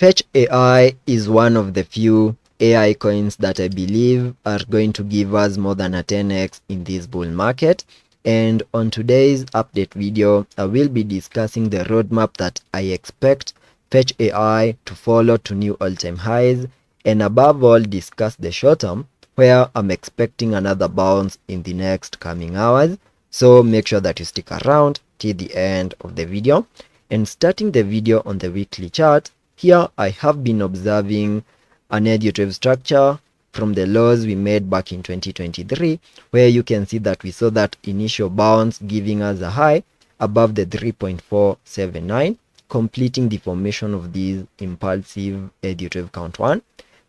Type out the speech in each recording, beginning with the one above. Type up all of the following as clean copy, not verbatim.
Fetch AI is one of the few AI coins that I believe are going to give us more than a 10x in this bull market. And on today's update video, I will be discussing the roadmap that I expect Fetch AI to follow to new all-time highs, and above all discuss the short term where I'm expecting another bounce in the next coming hours. So make sure that you stick around till the end of the video. And starting the video on the weekly chart, here I have been observing a negative structure from the lows we made back in 2023, where you can see that we saw that initial bounce giving us a high above the 3.479, completing the formation of this impulsive negative count 1.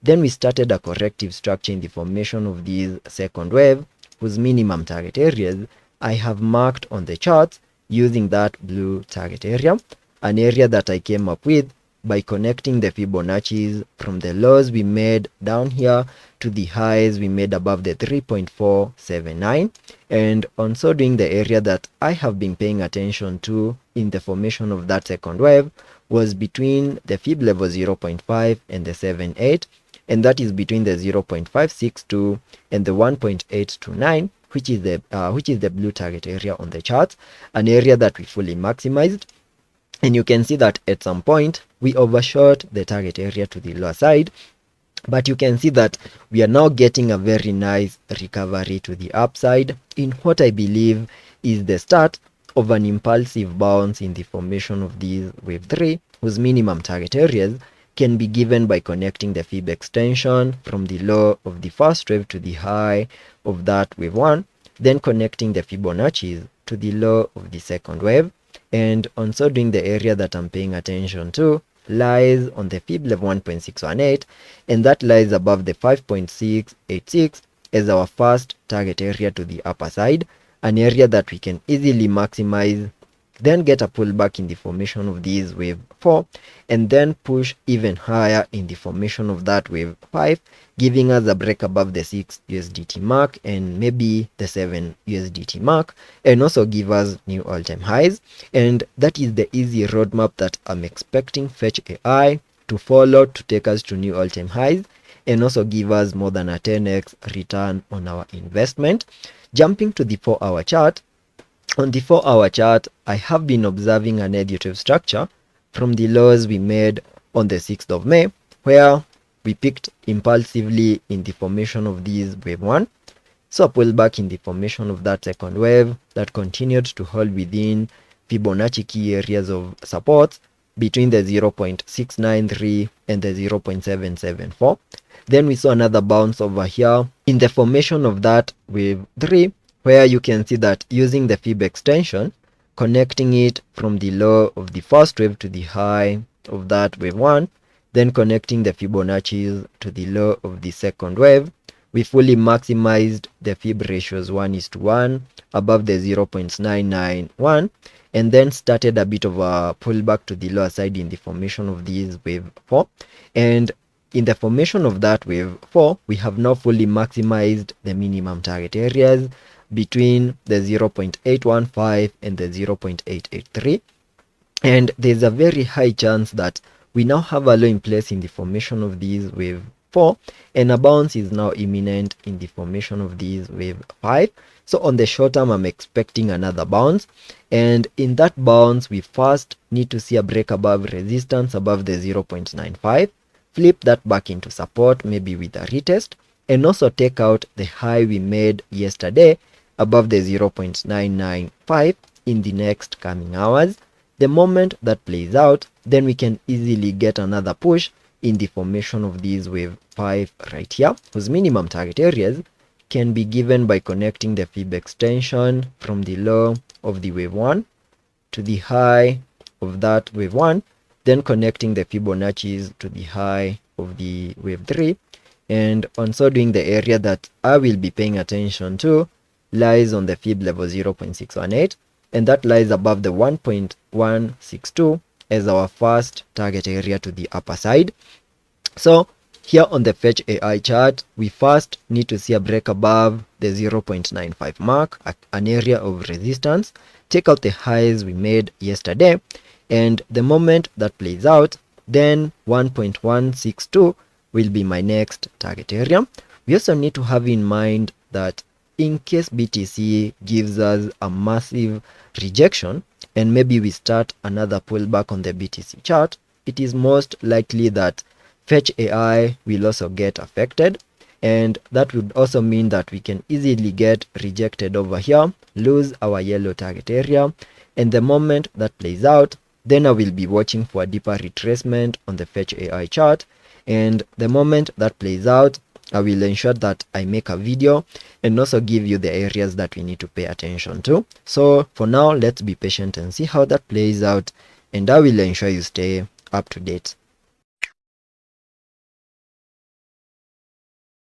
Then we started a corrective structure in the formation of this second wave, whose minimum target areas I have marked on the chart using that blue target area, an area that I came up with by connecting the Fibonacci's from the lows we made down here to the highs we made above the 3.479, and on so doing, the area that I have been paying attention to in the formation of that second wave was between the Fib level 0.5 and the 7.8, and that is between the 0.562 and the 1.829, which is the blue target area on the chart, an area that we fully maximized. And you can see that at some point we overshot the target area to the lower side, but you can see that we are now getting a very nice recovery to the upside in what I believe is the start of an impulsive bounce in the formation of these wave 3, whose minimum target areas can be given by connecting the Fib extension from the low of the first wave to the high of that wave 1, then connecting the Fibonacci's to the low of the second wave. And on so doing, the area that I'm paying attention to lies on the Fib level 1.618, and that lies above the 5.686 as our first target area to the upper side, an area that we can easily maximize, then get a pullback in the formation of these wave 4, and then push even higher in the formation of that wave 5, giving us a break above the 6 USDT mark and maybe the 7 USDT mark, and also give us new all-time highs. And that is the easy roadmap that I'm expecting Fetch AI to follow to take us to new all-time highs and also give us more than a 10x return on our investment. Jumping to the 4-hour chart, on the 4-hour chart, I have been observing a negative structure from the lows we made on the 6th of May, where we picked impulsively in the formation of this wave 1, so a pullback in the formation of that second wave that continued to hold within Fibonacci key areas of support between the 0.693 and the 0.774. Then we saw another bounce over here in the formation of that wave 3, where you can see that using the Fib extension, connecting it from the low of the first wave to the high of that wave 1, then connecting the Fibonacci's to the low of the second wave, we fully maximized the Fib ratios 1:1 above the 0.991, and then started a bit of a pullback to the lower side in the formation of this wave 4. And in the formation of that wave 4, we have now fully maximized the minimum target areas between the 0.815 and the 0.883, and there's a very high chance that we now have a low in place in the formation of these wave 4, and a bounce is now imminent in the formation of these wave 5. So on the short term, I'm expecting another bounce, and in that bounce we first need to see a break above resistance above the 0.95, flip that back into support, maybe with a retest, and also take out the high we made yesterday above the 0.995 in the next coming hours. The moment that plays out, then we can easily get another push in the formation of these wave 5 right here, whose minimum target areas can be given by connecting the Fib extension from the low of the wave 1 to the high of that wave 1, then connecting the Fibonacci's to the high of the wave 3, and on so doing, the area that I will be paying attention to lies on the Fib level 0.618, and that lies above the 1.162 as our first target area to the upper side. So here on the Fetch AI chart, we first need to see a break above the 0.95 mark, an area of resistance, take out the highs we made yesterday, and the moment that plays out, then 1.162 will be my next target area. We also need to have in mind that in case BTC gives us a massive rejection and maybe we start another pullback on the BTC chart, it is most likely that fetch AI will also get affected, and that would also mean that we can easily get rejected over here, lose our yellow target area, and the moment that plays out, then I will be watching for a deeper retracement on the fetch AI chart, and the moment that plays out, I will ensure that I make a video and also give you the areas that we need to pay attention to. So for now, let's be patient and see how that plays out, and I will ensure you stay up to date.